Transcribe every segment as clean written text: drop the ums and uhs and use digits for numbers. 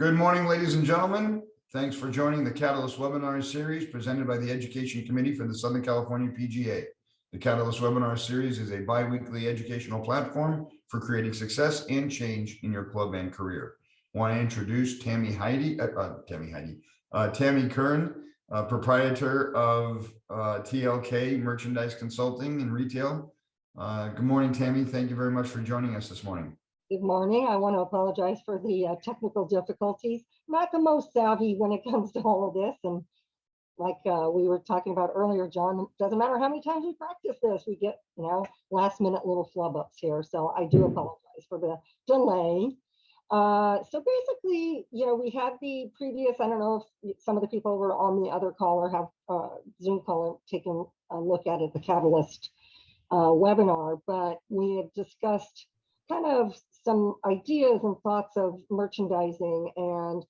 Good morning, ladies and gentlemen. Thanks for joining the Catalyst webinar series presented by the Education Committee for the Southern California PGA. The Catalyst webinar series is a bi-weekly educational platform for creating success and change in your club and career. I want to introduce Tammy Kern, proprietor of TLK Merchandise Consulting and Retail. Good morning, Tammy. Thank you very much for joining us this morning. Good morning. I want to apologize for the technical difficulties. Not the most savvy when it comes to all of this. And like we were talking about earlier, John, doesn't matter how many times we practice this, we get, last minute little flub ups here. So I do apologize for the delay. So basically, we had the previous, I don't know if some of the people were on the other call or have Zoom call taking a look at it, the Catalyst webinar, but we had discussed kind of some ideas and thoughts of merchandising and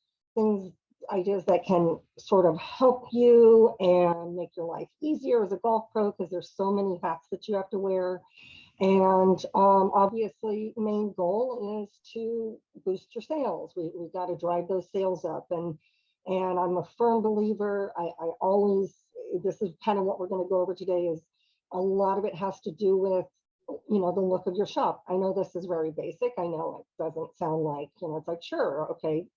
ideas that can sort of help you and make your life easier as a golf pro, because there's so many hats that you have to wear. And obviously, main goal is to boost your sales. We've got to drive those sales up. And I'm a firm believer. I always, this is kind of what we're going to go over today, is a lot of it has to do with the look of your shop. I know this is very basic. I know it doesn't sound like, it's like, sure, okay,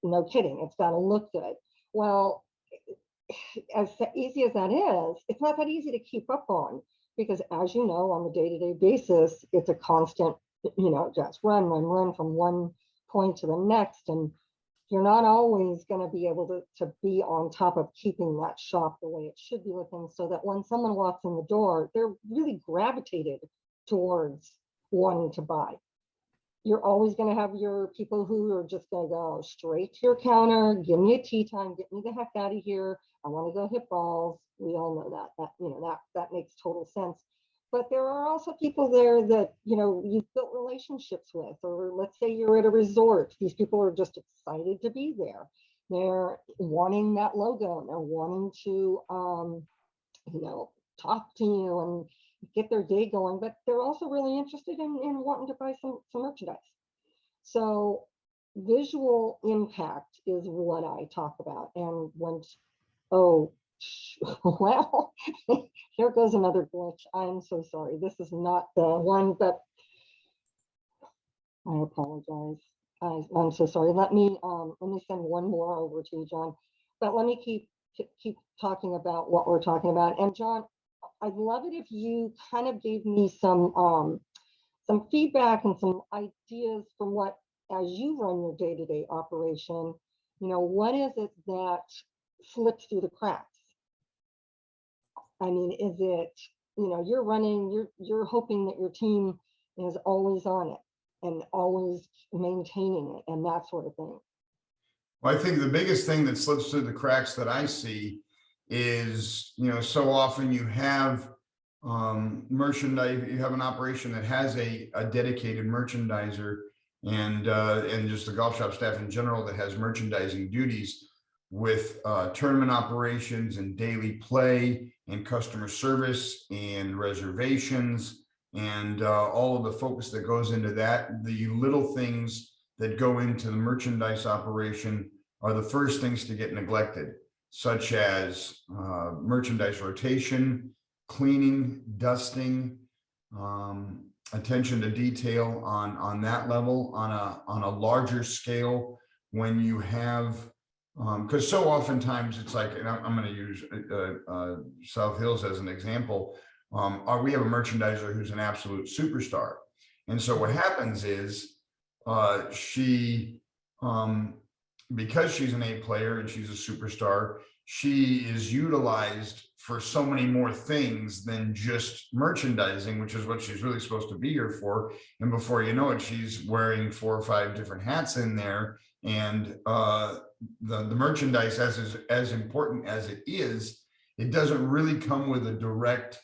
no kidding. It's got to look good. Well, as easy as that is, it's not that easy to keep up on, because as you know, on the day-to-day basis, it's a constant, just run from one point to the next. And you're not always going to be able to be on top of keeping that shop the way it should be looking, so that when someone walks in the door, they're really gravitated towards wanting to buy. You're always going to have your people who are just going to go straight to your counter, give me a tea time, get me the heck out of here. I want to go hit balls. We all know that makes total sense. But there are also people there that, you've built relationships with, or let's say you're at a resort. These people are just excited to be there. They're wanting that logo, and they're wanting to, talk to you and get their day going, but they're also really interested in wanting to buy some merchandise. So visual impact is what I talk about. And well, here goes another glitch. I'm so sorry. This is not the one, but I apologize. I'm so sorry. Let me send one more over to you, John. But let me keep talking about what we're talking about. And John, I'd love it if you kind of gave me some feedback and some ideas from what, as you run your day-to-day operation, what is it that slips through the cracks? I mean, is it, you're hoping that your team is always on it and always maintaining it and that sort of thing? Well, I think the biggest thing that slips through the cracks that I see is, so often you have merchandise, you have an operation that has a dedicated merchandiser and just the golf shop staff in general that has merchandising duties with tournament operations and daily play and customer service and reservations and all of the focus that goes into that. The little things that go into the merchandise operation are the first things to get neglected, such as merchandise rotation, cleaning, dusting, attention to detail on that level, on a larger scale. When you have because so oftentimes it's like, and I'm going to use South Hills as an example. We have a merchandiser who's an absolute superstar. And so what happens is she, because she's an A player and she's a superstar, she is utilized for so many more things than just merchandising, which is what she's really supposed to be here for. And before you know it, she's wearing 4 or 5 different hats in there. And the merchandise, as important as it is, it doesn't really come with a direct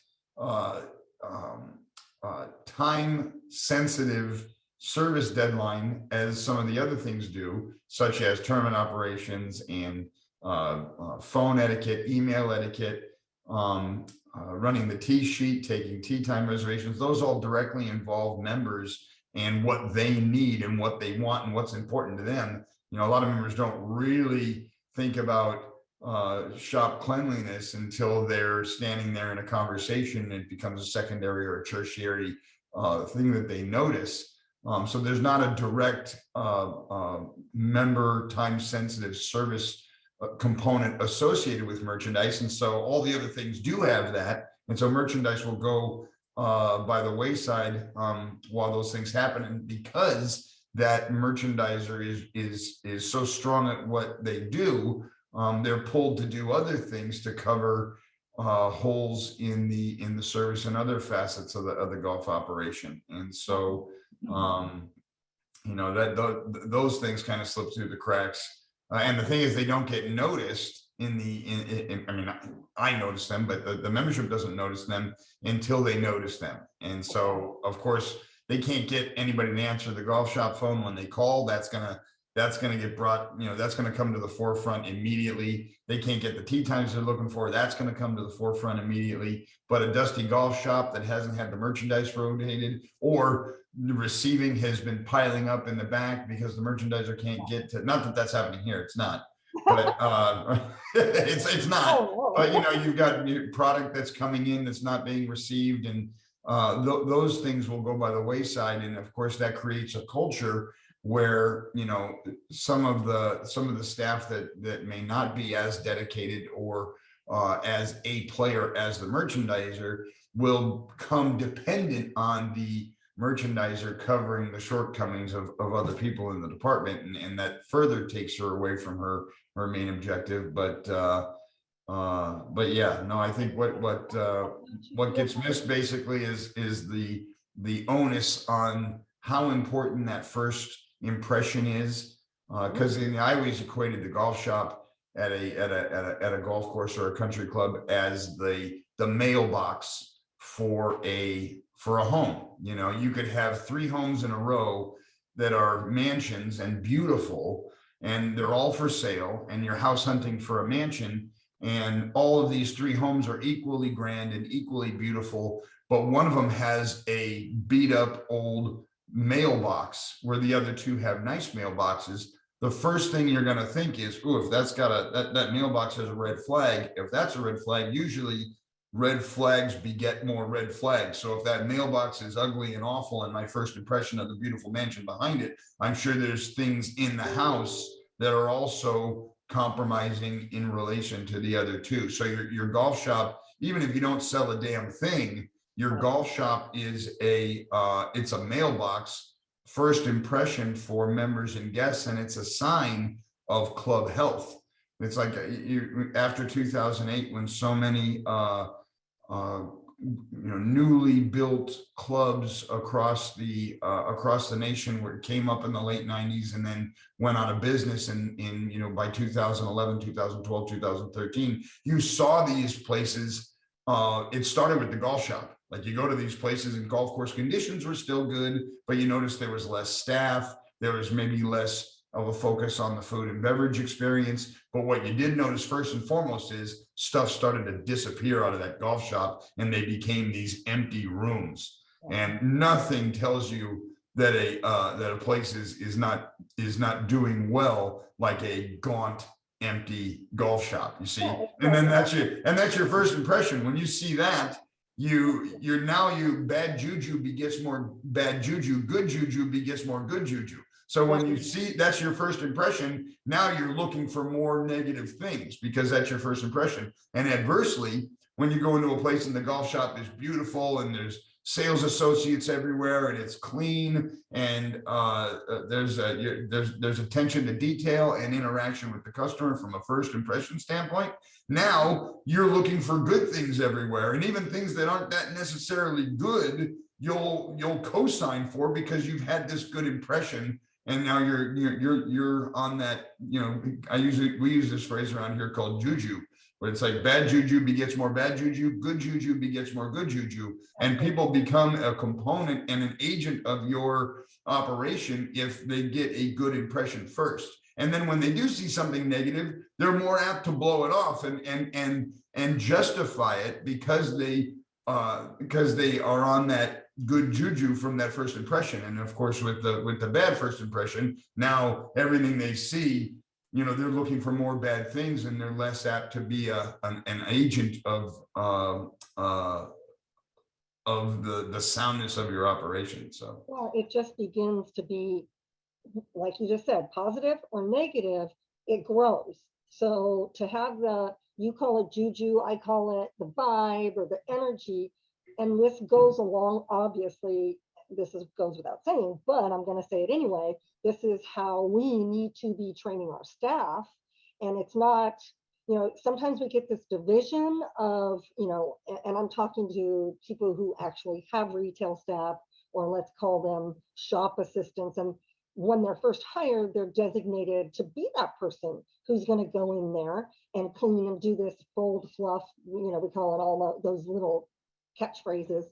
time sensitive service deadline as some of the other things do, such as tournament operations and phone etiquette, email etiquette, running the tee sheet, taking tee time reservations. Those all directly involve members and what they need and what they want and what's important to them. you know, a lot of members don't really think about shop cleanliness until they're standing there in a conversation. It becomes a secondary or a tertiary thing that they notice. So there's not a direct member time sensitive service component associated with merchandise. And so all the other things do have that. And so merchandise will go by the wayside while those things happen. And because that merchandiser is so strong at what they do, they're pulled to do other things to cover holes in the service and other facets of the golf operation. And so you know, that those things kind of slip through the cracks. And the thing is, they don't get noticed I mean, I notice them, but the membership doesn't notice them until they notice them. And so, of course, they can't get anybody to answer the golf shop phone when they call. That's gonna get brought, you know, that's gonna come to the forefront immediately. They can't get the tee times they're looking for. That's gonna come to the forefront immediately. But a dusty golf shop that hasn't had the merchandise rotated, or the receiving has been piling up in the back because the merchandiser can't get to, not that that's happening here, it's not, but it's not. But you know, you've got new product that's coming in that's not being received, and those things will go by the wayside. And of course, that creates a culture where, you know, some of the staff that may not be as dedicated or as a player as the merchandiser will come dependent on the merchandiser covering the shortcomings of other people in the department, and that further takes her away from her main objective. But yeah, no, I think what gets missed basically is the onus on how important that first impression is, because I always equated the golf shop at a golf course or a country club as the mailbox for a home. You know, you could have 3 homes in a row that are mansions and beautiful, and they're all for sale, and you're house hunting for a mansion, and all of these 3 homes are equally grand and equally beautiful, but one of them has a beat up old mailbox where the other 2 have nice mailboxes. The first thing you're going to think is, oh, if that's got that mailbox has a red flag. If that's a red flag, usually red flags beget more red flags. So if that mailbox is ugly and awful, and my first impression of the beautiful mansion behind it, I'm sure there's things in the house that are also compromising in relation to the other 2. So your golf shop, even if you don't sell a damn thing, your golf shop is it's a mailbox first impression for members and guests, and it's a sign of club health. It's like after 2008, when so many newly built clubs across the nation came up in the late 90s and then went out of business in by 2011, 2012, 2013, you saw these places. It started with the golf shop. Like, you go to these places and golf course conditions were still good, but you notice there was less staff. There was maybe less of a focus on the food and beverage experience. But what you did notice first and foremost is stuff started to disappear out of that golf shop, and they became these empty rooms. And nothing tells you that a place is not doing well like a gaunt, empty golf shop. You see, and then that's your first impression. When you see that, bad juju begets more bad juju, good juju begets more good juju. So when you see that's your first impression, now you're looking for more negative things because that's your first impression. And adversely, when you go into a place and the golf shop is beautiful and there's sales associates everywhere and it's clean and there's attention to detail and interaction with the customer from a first impression standpoint, now you're looking for good things everywhere, and even things that aren't that necessarily good, you'll co-sign for because you've had this good impression. And now you're on that, we use this phrase around here called juju, but it's like bad juju begets more bad juju, good juju begets more good juju. And people become a component and an agent of your operation if they get a good impression first. And then when they do see something negative, they're more apt to blow it off and justify it because they because they are on that good juju from that first impression. And of course, with the bad first impression, now everything they see, you know, they're looking for more bad things, and they're less apt to be an agent of the soundness of your operation. So Well, it just begins to be, like you just said, positive or negative, it grows. So to have you call it juju, I call it the vibe or the energy, and this goes along, obviously, goes without saying, but I'm going to say it anyway. This is how we need to be training our staff. And it's not, sometimes we get this division of, and I'm talking to people who actually have retail staff, or let's call them shop assistants. And when they're first hired, they're designated to be that person who's going to go in there and clean and do this fold fluff, we call it all those little catchphrases.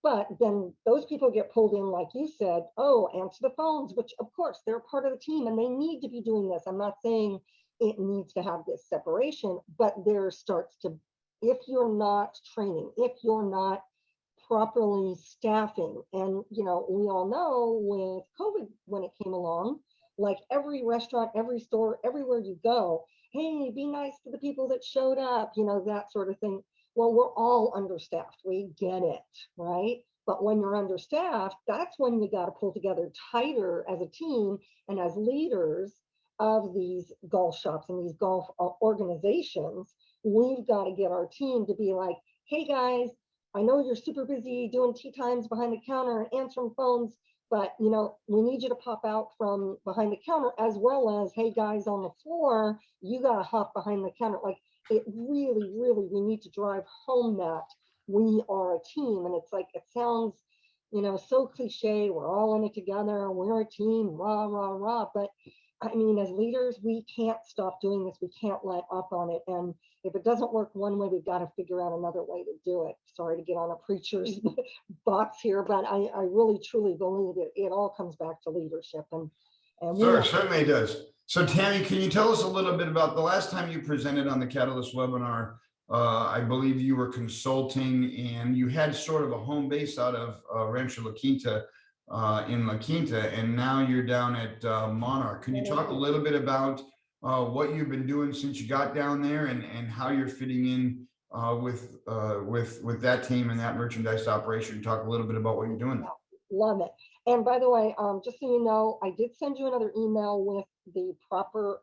But then those people get pulled in, like you said, oh, answer the phones, which of course they're part of the team and they need to be doing this. I'm not saying it needs to have this separation, but there starts to, if you're not training, if you're not properly staffing, and we all know with COVID, when it came along, like every restaurant, every store, everywhere you go, hey, be nice to the people that showed up, that sort of thing. Well, we're all understaffed. We get it, right? But when you're understaffed, that's when you got to pull together tighter as a team and as leaders of these golf shops and these golf organizations. We've got to get our team to be like, hey guys, I know you're super busy doing tea times behind the counter and answering phones, but we need you to pop out from behind the counter, as well as, hey guys on the floor, you got to hop behind the counter. Like, it really, really, we need to drive home that we are a team. And it's like, it sounds, so cliche. We're all in it together. We're a team, rah, rah, rah. But I mean, as leaders, we can't stop doing this. We can't let up on it. And if it doesn't work one way, we've got to figure out another way to do it. Sorry to get on a preacher's box here, but I really, truly believe it all comes back to leadership. And sure, certainly does. So Tammy, can you tell us a little bit about the last time you presented on the Catalyst webinar? I believe you were consulting and you had sort of a home base out of Rancho La Quinta in La Quinta, and now you're down at Monarch. Can you talk a little bit about what you've been doing since you got down there, and how you're fitting in with that team and that merchandise operation? Talk a little bit about what you're doing. Love it. And by the way, just so you know, I did send you another email with the proper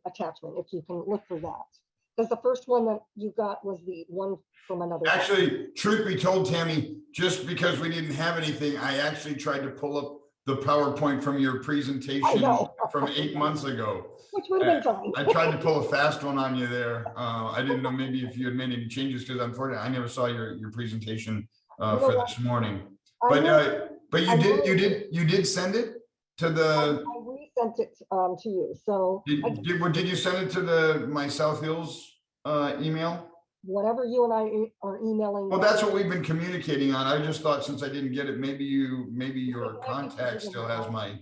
attachment, if you can look for that. Because the first one that you got was the one from another. Actually, truth be told, Tammy, just because we didn't have anything, I actually tried to pull up the PowerPoint from your presentation from 8 months ago. Which would have been fine. I tried to pull a fast one on you there. I didn't know maybe if you had made any changes, because unfortunately I never saw your presentation for this morning. But you did send it to the. I resent it to you. So did you send it to my South Hills email? Whatever you and I are emailing. Well, that's what we've been communicating on. I just thought, since I didn't get it, maybe your contact still has my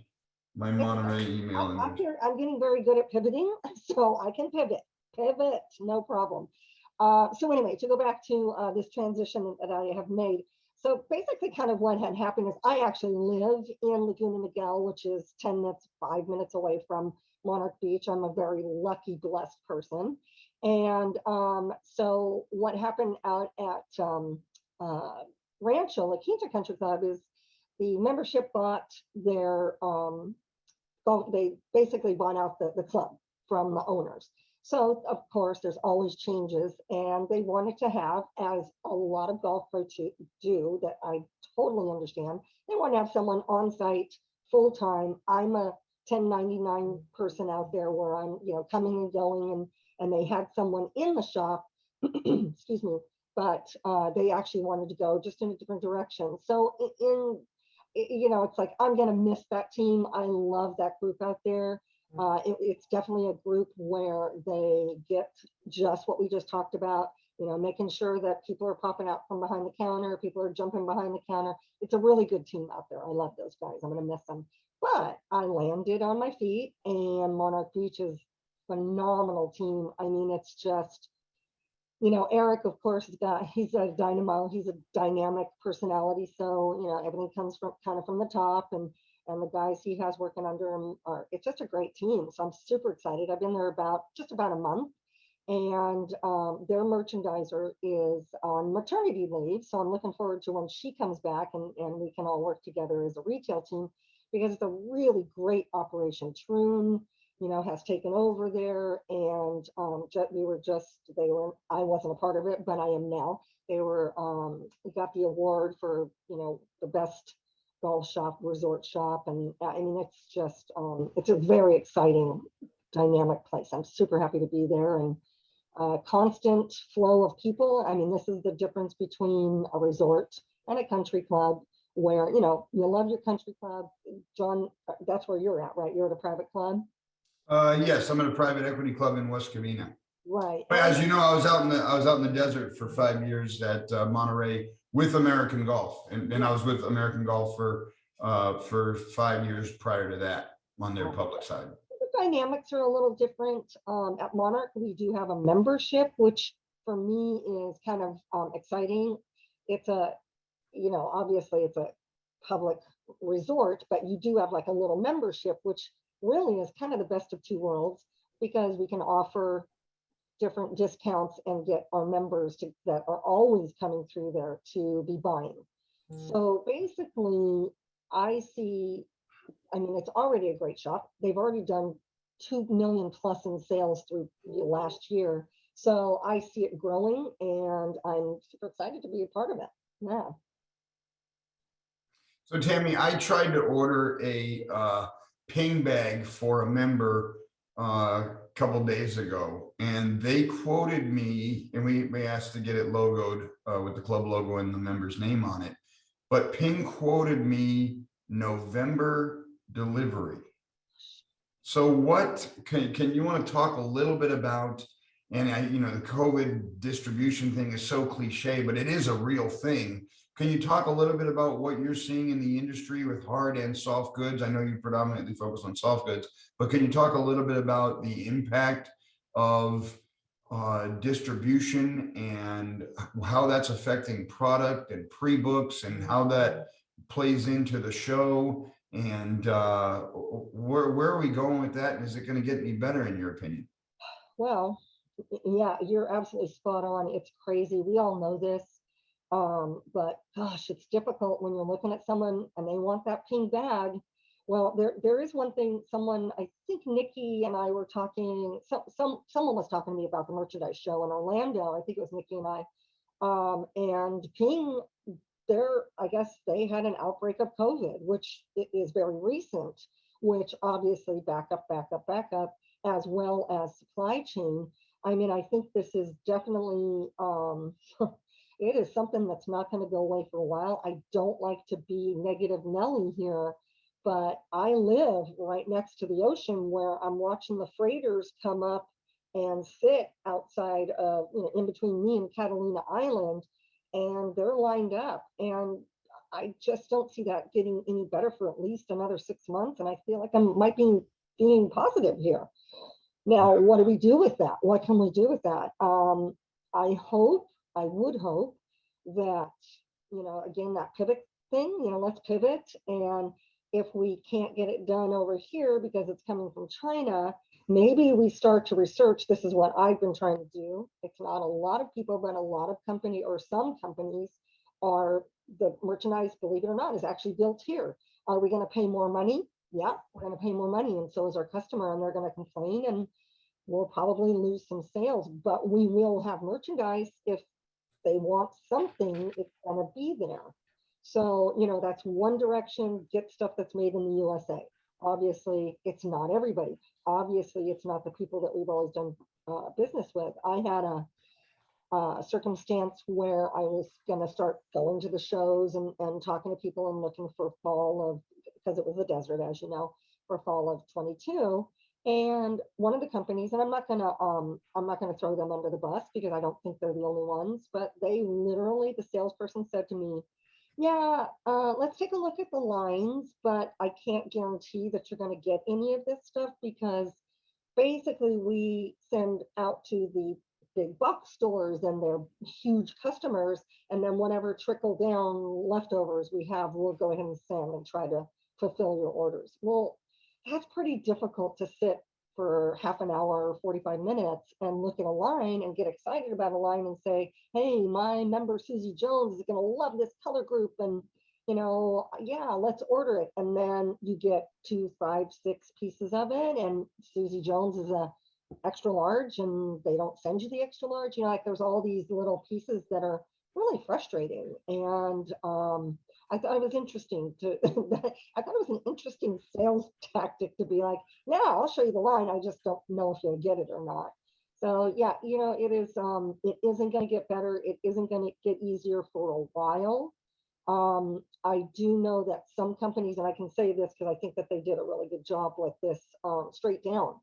Monterey email. I'm getting very good at pivoting, so I can pivot, no problem. So anyway, to go back to this transition that I have made. So basically kind of what had happened is I actually live in Laguna Niguel, which is 5 minutes away from Monarch Beach. I'm a very lucky, blessed person. And so what happened out at Rancho La Quinta Country Club is the membership bought their, they basically bought out the club from the owners. So of course, there's always changes, and they wanted to have, as a lot of golf pros do, that I totally understand, they want to have someone on site full time. I'm a 1099 person out there where I'm, coming and going, and they had someone in the shop, excuse me, but they actually wanted to go just in a different direction. So it's like, I'm going to miss that team. I love that group out there. It's definitely a group where they get just what we just talked about, making sure that people are popping out from behind the counter, people are jumping behind the counter. It's a really good team out there. I love those guys. I'm going to miss them. But I landed on my feet, and Monarch Beach is a phenomenal team. I mean, it's just, you know, Eric, of course, he's a dynamo. He's a dynamic personality. So, you know, everything comes from kind of from the top, and the guys he has working under him it's just a great team. So I'm super excited. I've been there just about a month, and their merchandiser is on maternity leave. So I'm looking forward to when she comes back, and we can all work together as a retail team, because it's a really great operation. Troon, you know, has taken over there, and I wasn't a part of it, but I am now. We got the award for, you know, the best golf shop, resort shop, and I mean, it's a very exciting, dynamic place. I'm super happy to be there, and constant flow of people. I mean, this is the difference between a resort and a country club, where, you know, you love your country club. John, that's where you're at, right? You're at a private club. Yes, I'm in a private equity club in West Covina. Right. But as you know, I was out in the desert for 5 years at Monterey with American Golf, and I was with American Golf for 5 years prior to that on their public side. The dynamics are a little different. At Monarch, we do have a membership, which for me is kind of exciting. It's you know, obviously it's a public resort, but you do have like a little membership, which really is kind of the best of two worlds, because we can offer different discounts and get our members that are always coming through there to be buying. So basically, I mean, it's already a great shop. They've already done 2 million plus in sales through the last year. So I see it growing, and I'm super excited to be a part of it. Yeah. So Tammy, I tried to order a ping bag for a member a couple days ago, and they quoted me, and we asked to get it logoed with the club logo and the member's name on it. But Ping quoted me November delivery. So what can you want to talk a little bit about? And the COVID distribution thing is so cliche, but it is a real thing. Can you talk a little bit about what you're seeing in the industry with hard and soft goods? I know you predominantly focus on soft goods, but can you talk a little bit about the impact of distribution and how that's affecting product and pre-books, and how that plays into the show, and where are we going with that? And is it going to get any better in your opinion? Well, yeah, you're absolutely spot on. It's crazy. We all know this. But gosh, it's difficult when you're looking at someone and they want that pink bag. Well, there is one thing. Someone, I think Nikki and I were talking. Someone was talking to me about the merchandise show in Orlando. I think it was Nikki and I. And Ping, I guess they had an outbreak of COVID, which is very recent. Which obviously back up, as well as supply chain. I mean, I think this is definitely. It is something that's not going to go away for a while. I don't like to be negative Nelly here, but I live right next to the ocean, where I'm watching the freighters come up and sit outside of, you know, in between me and Catalina Island, and they're lined up. And I just don't see that getting any better for at least another 6 months. And I feel like I might be being positive here. Now, what do we do with that? What can we do with that? I would hope that, you know, again, that pivot thing, you know, let's pivot. And if we can't get it done over here because it's coming from China, maybe we start to research. This is what I've been trying to do. It's not a lot of people, but a lot of some companies are, the merchandise, believe it or not, is actually built here. Are we going to pay more money? Yeah, we're going to pay more money. And so is our customer, and they're going to complain, and we'll probably lose some sales, but we will have merchandise. If they want something, it's going to be there. So, you know, that's one direction. Get stuff that's made in the USA. Obviously, it's not everybody. Obviously, it's not the people that we've always done business with. I had a circumstance where I was going to start going to the shows and talking to people and looking for fall of, because it was a desert, as you know, for fall of 22. And one of the companies, and I'm not gonna throw them under the bus, because I don't think they're the only ones, but they literally, the salesperson said to me, yeah, let's take a look at the lines, but I can't guarantee that you're going to get any of this stuff, because basically we send out to the big box stores and they're huge customers, and then whatever trickle down leftovers we have, we'll go ahead and send and try to fulfill your orders. Well, that's pretty difficult to sit for half an hour or 45 minutes and look at a line and get excited about a line and say, hey, my member Susie Jones is going to love this color group, and yeah, let's order it. And then you get 2, 5, 6 pieces of it, and Susie Jones is a extra large and they don't send you the extra large. Like there's all these little pieces that are really frustrating. And I thought it was interesting to I thought it was an interesting sales tactic to be like, yeah, I'll show you the line, I just don't know if you'll get it or not. So yeah, it is it isn't going to get better, it isn't going to get easier for a while. I do know that some companies, and I can say this because I think that they did a really good job with this, straight down.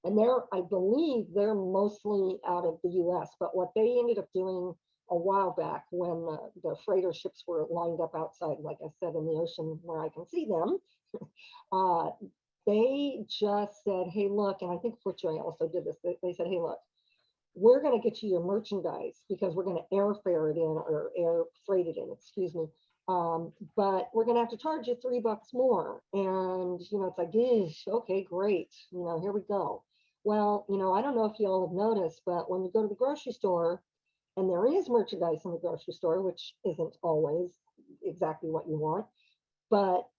And I believe they're mostly out of the US, but what they ended up doing a while back when the freighter ships were lined up outside, like I said, in the ocean where I can see them, they just said, hey, look, and I think FootJoy also did this. They said, hey, look, we're going to get you your merchandise because we're going to airfare it in, or air freight it in, excuse me. But we're going to have to charge you $3 more. And, it's like, okay, great. Here we go. Well, I don't know if you all have noticed, but when you go to the grocery store and there is merchandise in the grocery store, which isn't always exactly what you want, but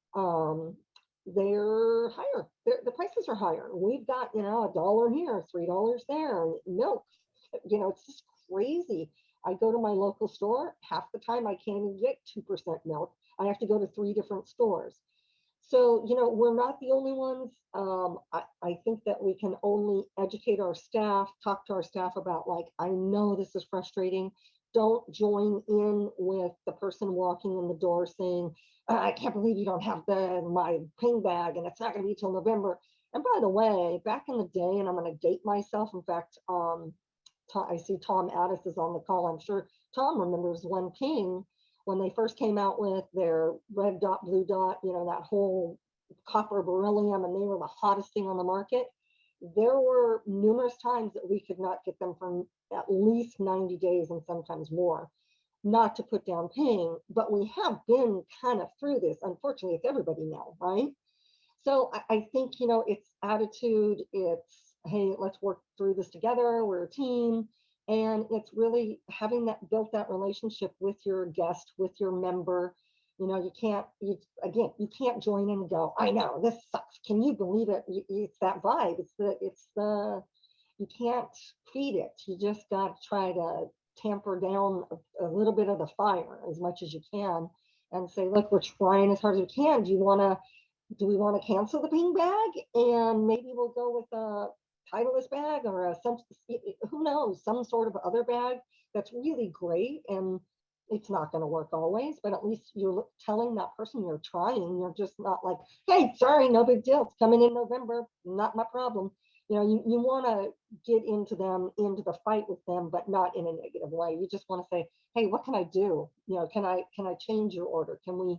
they're higher. The prices are higher. We've got, $1 here, $3 there, milk, it's just crazy. I go to my local store, half the time I can't even get 2% milk. I have to go to 3 different stores. So, we're not the only ones. I think that we can only educate our staff, talk to our staff about, like, I know this is frustrating. Don't join in with the person walking in the door saying, I can't believe you don't have my ping bag and it's not going to be till November. And by the way, back in the day, and I'm going to date myself. In fact, I see Tom Addis is on the call. I'm sure Tom remembers when Ping, when they first came out with their red dot, blue dot, that whole copper beryllium, and they were the hottest thing on the market. There were numerous times that we could not get them for at least 90 days and sometimes more. Not to put down Ping, but we have been kind of through this. Unfortunately, it's everybody now, right? So I think, it's attitude, it's, hey, let's work through this together, we're a team. And it's really having built that relationship with your guest, with your member. You can't join in and go, I know this sucks, can you believe it? It's that vibe. You can't feed it. You just got to try to tamper down a little bit of the fire as much as you can and say, look, we're trying as hard as we can. Do we want to cancel the ping bag and maybe we'll go with a Titleist bag or who knows, some sort of other bag that's really great. And it's not going to work always, but at least you're telling that person you're trying. You're just not like, hey, sorry, no big deal, it's coming in November, not my problem. You want to get into the fight with them, but not in a negative way. You just want to say, hey, what can I do? Can I change your order? Can we,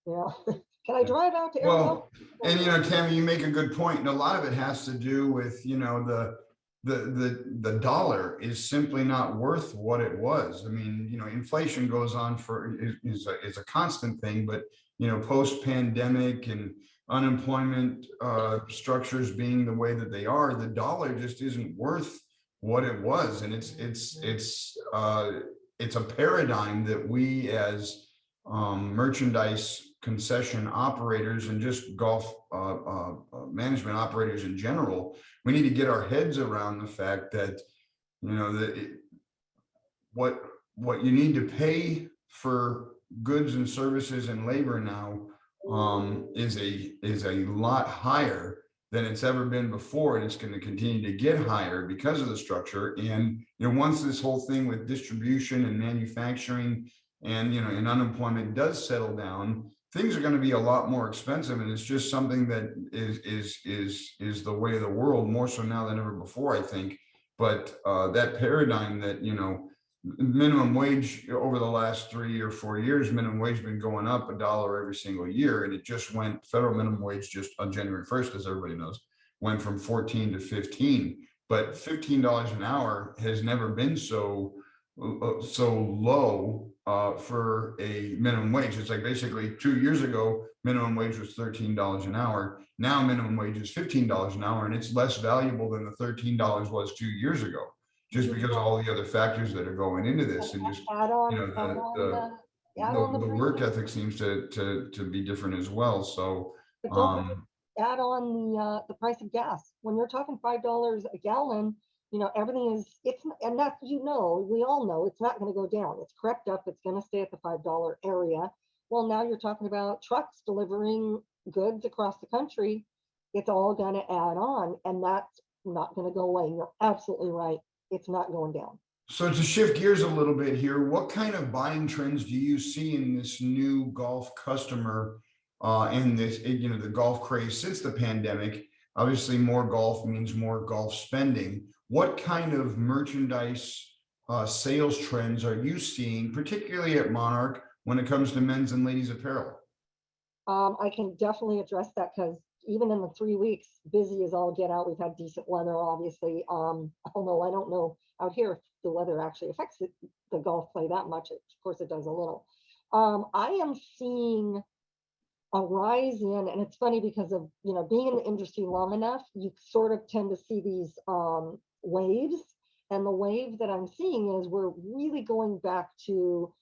can I drive out to Well, and Tammy, you make a good point. And a lot of it has to do with, the dollar is simply not worth what it was. I mean, inflation goes on is a constant thing, but post-pandemic and unemployment structures being the way that they are, the dollar just isn't worth what it was. And it's a paradigm that we as merchandise concession operators and just golf management operators in general, we need to get our heads around the fact that what you need to pay for goods and services and labor now is a lot higher than it's ever been before, and it's going to continue to get higher because of the structure. And once this whole thing with distribution and manufacturing and and unemployment does settle down, things are going to be a lot more expensive, and it's just something that is the way of the world, more so now than ever before, I think. But that paradigm that minimum wage over the last 3 or 4 years, minimum wage has been going up $1 every single year, and it just went federal minimum wage just on January 1st, as everybody knows, went from 14 to 15. but $15 an hour has never been so low for a minimum wage. It's like basically 2 years ago, minimum wage was $13 an hour. Now minimum wage is $15 an hour, and it's less valuable than the $13 was 2 years ago, just because of all the other factors that are going into this, and just Add on, the work ethic seems to be different as well. So but don't add on the price of gas. When you're talking $5 a gallon, everything is, and that, we all know it's not going to go down. It's crept up. It's going to stay at the $5 area. Well, now you're talking about trucks delivering goods across the country. It's all going to add on, and that's not going to go away. You're absolutely right. It's not going down. So to shift gears a little bit here, what kind of buying trends do you see in this new golf customer and this, the golf craze since the pandemic? Obviously, more golf means more golf spending. What kind of merchandise sales trends are you seeing, particularly at Monarch, when it comes to men's and ladies apparel? I can definitely address that, because even in the 3 weeks, busy as all get out. We've had decent weather, obviously. Although I don't know out here if the weather actually affects the golf play that much. Of course, it does a little. I am seeing a rise in, and it's funny because of being in the industry long enough, you sort of tend to see these waves. And the wave that I'm seeing is we're really going back to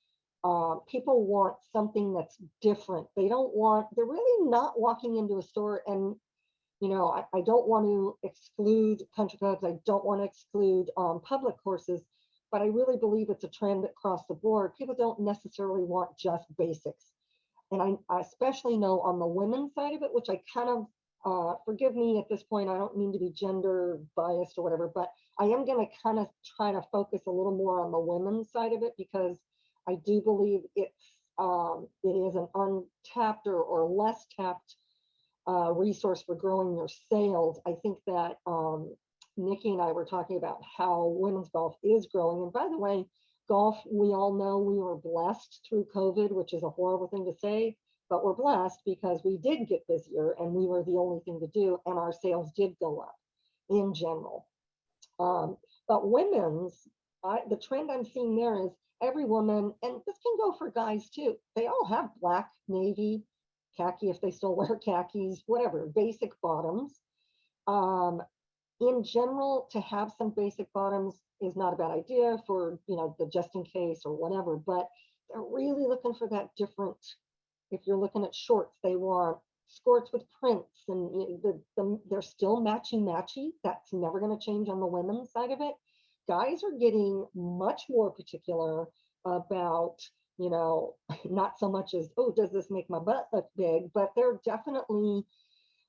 people want something that's different. They're really not walking into a store, and I don't want to exclude country clubs. I don't want to exclude public courses, but I really believe it's a trend across the board. People don't necessarily want just basics. And I especially know on the women's side of it, which I kind of, forgive me at this point, I don't mean to be gender biased or whatever, but I am going to kind of try to focus a little more on the women's side of it, because I do believe it is an untapped or less tapped resource for growing your sales. I think that Nikki and I were talking about how women's golf is growing. And by the way, golf, we all know we were blessed through COVID, which is a horrible thing to say, but we're blessed because we did get busier and we were the only thing to do, and our sales did go up in general. But women's, the trend I'm seeing there is every woman, and this can go for guys too, they all have black, navy, khaki if they still wear khakis, whatever, basic bottoms. In general, to have some basic bottoms is not a bad idea for the just in case or whatever, but they're really looking for that different. If you're looking at shorts, they want skirts with prints, and they're still matchy. That's never going to change on the women's side of it. Guys are getting much more particular about, not so much as, oh, does this make my butt look big, but they're definitely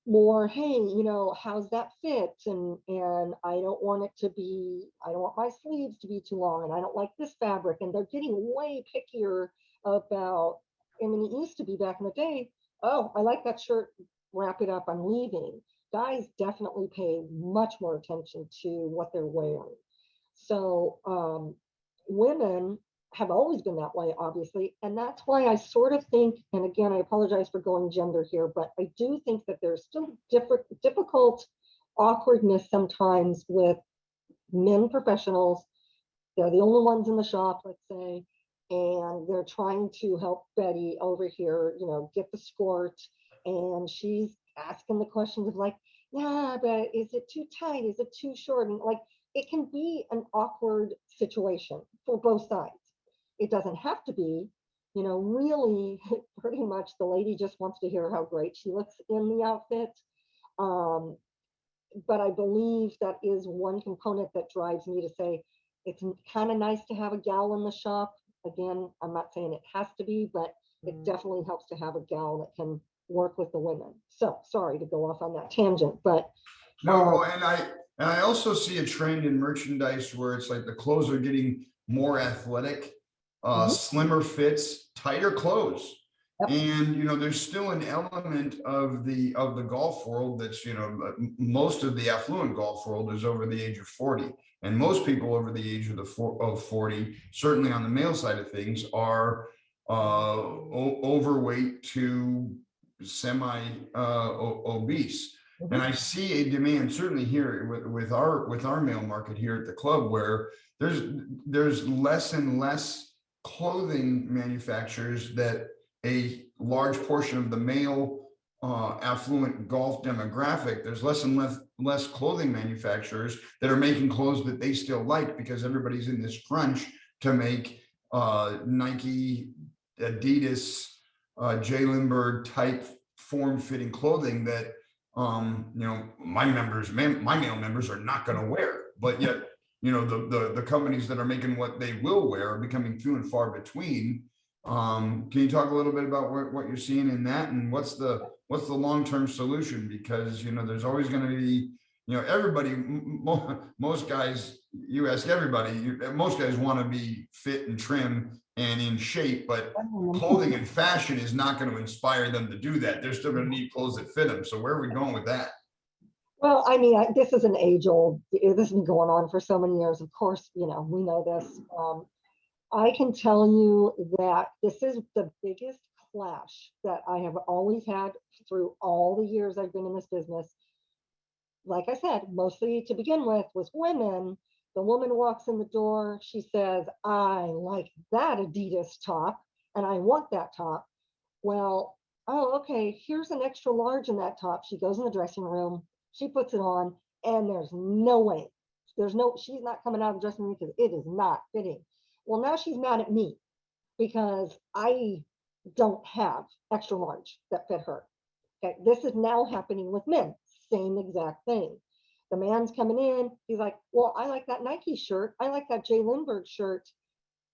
more, hey, how's that fit? And I don't want my sleeves to be too long, and I don't like this fabric. And they're getting way pickier about, I mean, it used to be back in the day, oh, I like that shirt, wrap it up, I'm leaving. Guys definitely pay much more attention to what they're wearing. So women have always been that way, obviously. And that's why I sort of think, and again, I apologize for going gender here, but I do think that there's still difficult awkwardness sometimes with men professionals. They're the only ones in the shop, let's say, and they're trying to help Betty over here, get the skirt. And she's asking the questions of like, yeah, but is it too tight? Is it too short? And like, it can be an awkward situation for both sides. It doesn't have to be, really pretty much the lady just wants to hear how great she looks in the outfit. But I believe that is one component that drives me to say it's kind of nice to have a gal in the shop. Again, I'm not saying it has to be, but it definitely helps to have a gal that can work with the women. So sorry to go off on that tangent, but no, and I also see a trend in merchandise where it's like the clothes are getting more athletic, slimmer fits, tighter clothes. Yep. And there's still an element of the golf world that's most of the affluent golf world is over the age of 40, and most people over the age of 40, certainly on the male side of things, are overweight to semi obese. And I see a demand certainly here with our male market here at the club, where there's less and less clothing manufacturers that a large portion of the male affluent golf demographic, there's less and less clothing manufacturers that are making clothes that they still like, because everybody's in this crunch to make Nike, Adidas, Jay Lindbergh type form-fitting clothing that my male members are not going to wear. But yet, the companies that are making what they will wear are becoming few and far between. Can you talk a little bit about what you're seeing in that, and what's the long-term solution? Because there's always going to be everybody, most guys, you ask everybody, most guys want to be fit and trim and in shape, but clothing and fashion is not going to inspire them to do that. They're still going to need clothes that fit them. So where are we going with that? Well, I mean, this is an age-old, this has been going on for so many years. Of course, we know this. I can tell you that this is the biggest clash that I have always had through all the years I've been in this business. Like I said, mostly to begin with was women. The woman walks in the door, she says, I like that Adidas top and I want that top. Well, oh, okay, here's an extra large in that top. She goes in the dressing room, she puts it on, and there's no way. She's not coming out of the dressing room because it is not fitting. Well, now she's mad at me because I don't have extra large that fit her. Okay, this is now happening with men. Same exact thing. The man's coming in. He's like, well, I like that Nike shirt. I like that Jay Lindbergh shirt.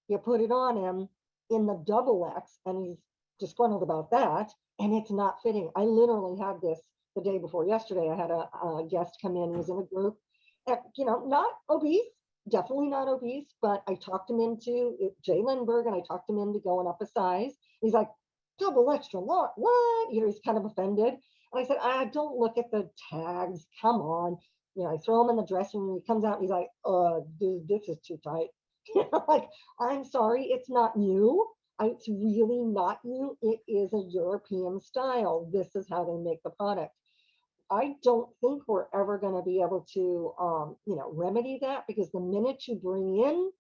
You put it on him in the double X, and he's disgruntled about that, and it's not fitting. I literally had this the day before yesterday. I had a guest come in, was in a group, and, not obese, definitely not obese, but I talked him into Jay Lindbergh, and I talked him into going up a size. He's like, double extra large, what? He's kind of offended. And I said, I don't look at the tags. Come on. I throw him in the dressing room. He comes out and he's like, dude, this is too tight. Like, I'm sorry, it's not you. It's really not you. It is a European style. This is how they make the product. I don't think we're ever going to be able to, remedy that, because the minute you bring in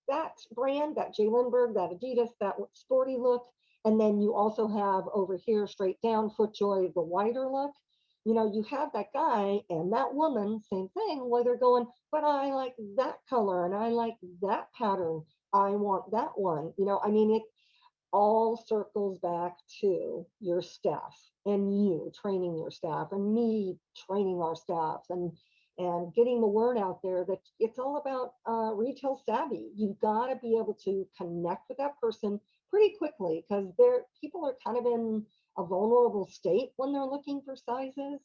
that brand, that Jay Lindbergh, that Adidas, that sporty look, and then you also have over here straight down FootJoy, the wider look, you have that guy and that woman, same thing, where they're going, but I like that color and I like that pattern. I want that one. It all circles back to your staff and you training your staff and me training our staff and getting the word out there that it's all about retail savvy. You've got to be able to connect with that person pretty quickly, because people are kind of in a vulnerable state when they're looking for sizes.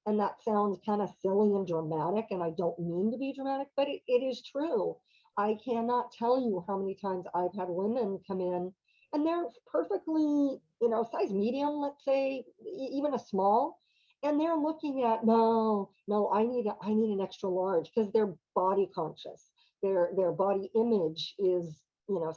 And that sounds kind of silly and dramatic, and I don't mean to be dramatic, but it is true. I cannot tell you how many times I've had women come in and they're perfectly, size medium, let's say, even a small, and they're looking at, no, I need an extra large, because they're body conscious. Their body image is,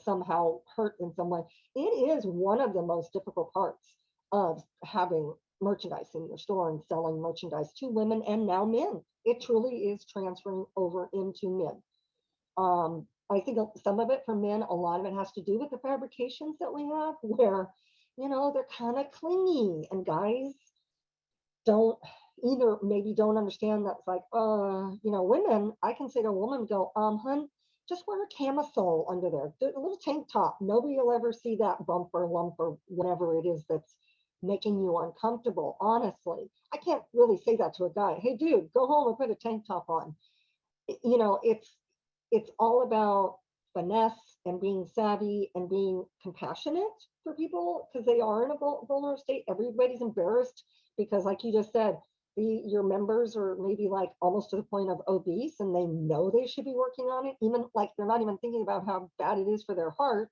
somehow hurt in some way. It is one of the most difficult parts of having merchandise in your store and selling merchandise to women and now men. It truly is transferring over into men. I think some of it for men, a lot of it has to do with the fabrications that we have, where, they're kind of clingy, and guys maybe don't understand that. It's like, women, I can say to a woman, go, hun, just wear a camisole under there, do a little tank top. Nobody will ever see that bump or lump or whatever it is that's making you uncomfortable. Honestly, I can't really say that to a guy. Hey, dude, go home and put a tank top on. It's all about finesse and being savvy and being compassionate for people, because they are in a vulnerable state. Everybody's embarrassed because, like you just said, your members are maybe like almost to the point of obese, and they know they should be working on it. Even like they're not even thinking about how bad it is for their heart.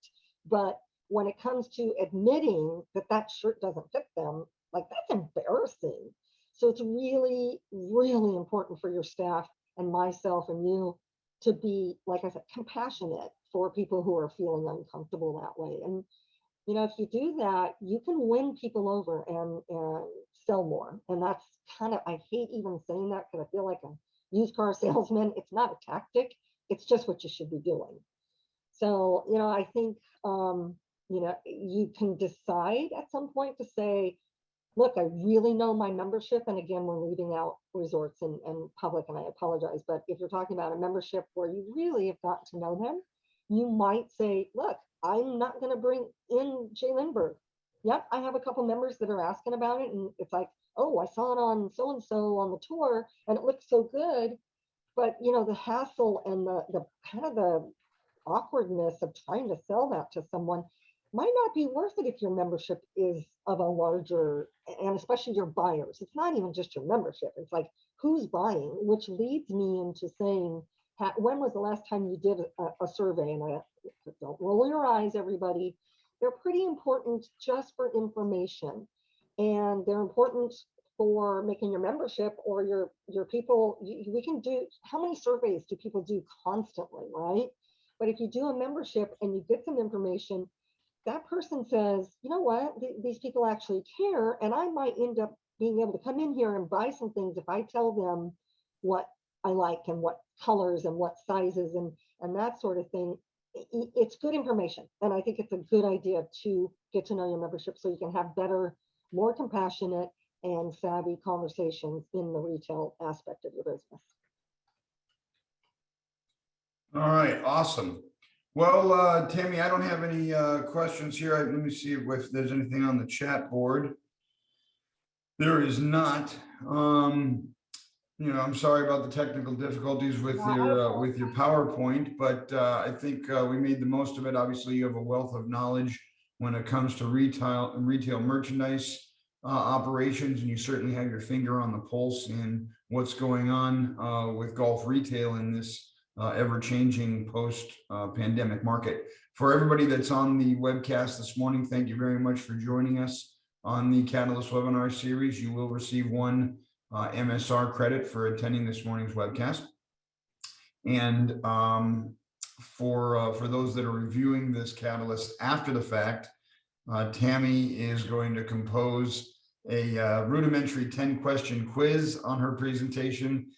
But when it comes to admitting that shirt doesn't fit them, like, that's embarrassing. So it's really, really important for your staff and myself and you to be, like I said, compassionate for people who are feeling uncomfortable that way. And if you do that, you can win people over and sell more. And that's kind of, I hate even saying that because I feel like a used car salesman. It's not a tactic. It's just what you should be doing. So, I think, you can decide at some point to say, look, I really know my membership. And again, we're leaving out resorts and public, and I apologize. But if you're talking about a membership where you really have got to know them, you might say, look, I'm not going to bring in Jay Lindbergh. Yep, I have a couple members that are asking about it. And it's like, oh, I saw it on so-and-so on the tour and it looks so good. But, the hassle and the kind of the awkwardness of trying to sell that to someone might not be worth it if your membership is of a larger, and especially your buyers. It's not even just your membership. It's like, who's buying, which leads me into saying, when was the last time you did a survey? And don't roll your eyes, everybody. They're pretty important just for information. And they're important for making your membership or your people. We can do, how many surveys do people do constantly, right? But if you do a membership and you get some information, that person says, you know what, these people actually care, and I might end up being able to come in here and buy some things if I tell them what I like and what colors and what sizes and that sort of thing. It's good information. And I think it's a good idea to get to know your membership so you can have better, more compassionate and savvy conversations in the retail aspect of your business. All right, awesome. Well, Tammy, I don't have any questions here. Let me see if there's anything on the chat board. There is not. I'm sorry about the technical difficulties with your PowerPoint, but I think we made the most of it. Obviously, you have a wealth of knowledge when it comes to retail merchandise operations, and you certainly have your finger on the pulse in what's going on with golf retail in this ever-changing post-pandemic market. For everybody that's on the webcast this morning, thank you very much for joining us on the Catalyst webinar series. You will receive one MSR credit for attending this morning's webcast. And for those that are reviewing this Catalyst after the fact, Tammy is going to compose a rudimentary 10-question quiz on her presentation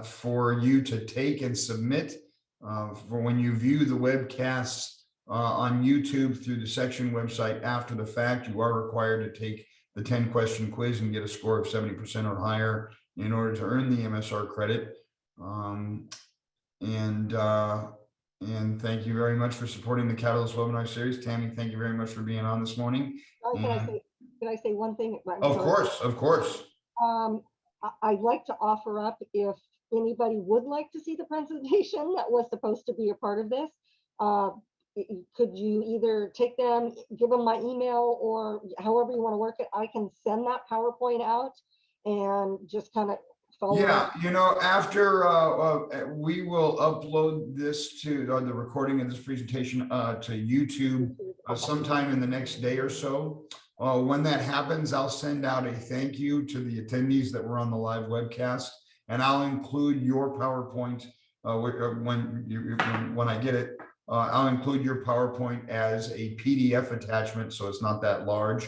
for you to take and submit for when you view the webcasts on YouTube through the section website after the fact. You are required to take the 10-question quiz and get a score of 70% or higher in order to earn the MSR credit. And thank you very much for supporting the Catalyst webinar series. Tammy, thank you very much for being on this morning. Can I say one thing? Of course. I'd like to offer up, if anybody would like to see the presentation that was supposed to be a part of this, could you either take them, give them my email, or however you want to work it? I can send that PowerPoint out and just kind of follow up. After we will upload this to the recording of this presentation to YouTube sometime in the next day or so. When that happens, I'll send out a thank you to the attendees that were on the live webcast, and I'll include your PowerPoint when I get it. I'll include your PowerPoint as a PDF attachment, so it's not that large.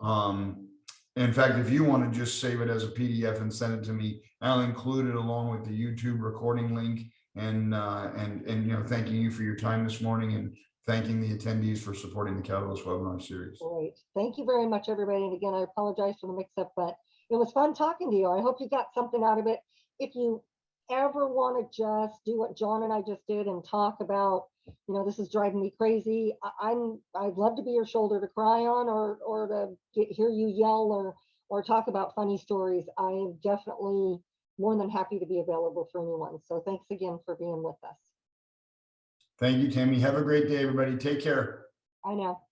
In fact, if you want to just save it as a PDF and send it to me, I'll include it along with the YouTube recording link. And thanking you for your time this morning and thanking the attendees for supporting the Catalyst webinar series. Great. Thank you very much, everybody. And again, I apologize for the mix-up, but it was fun talking to you. I hope you got something out of it. If you ever want to just do what John and I just did and talk about, this is driving me crazy, I'd love to be your shoulder to cry on, or to hear you yell or talk about funny stories. I'm definitely more than happy to be available for anyone. So thanks again for being with us. Thank you, Tammy. Have a great day, everybody. Take care. Bye now.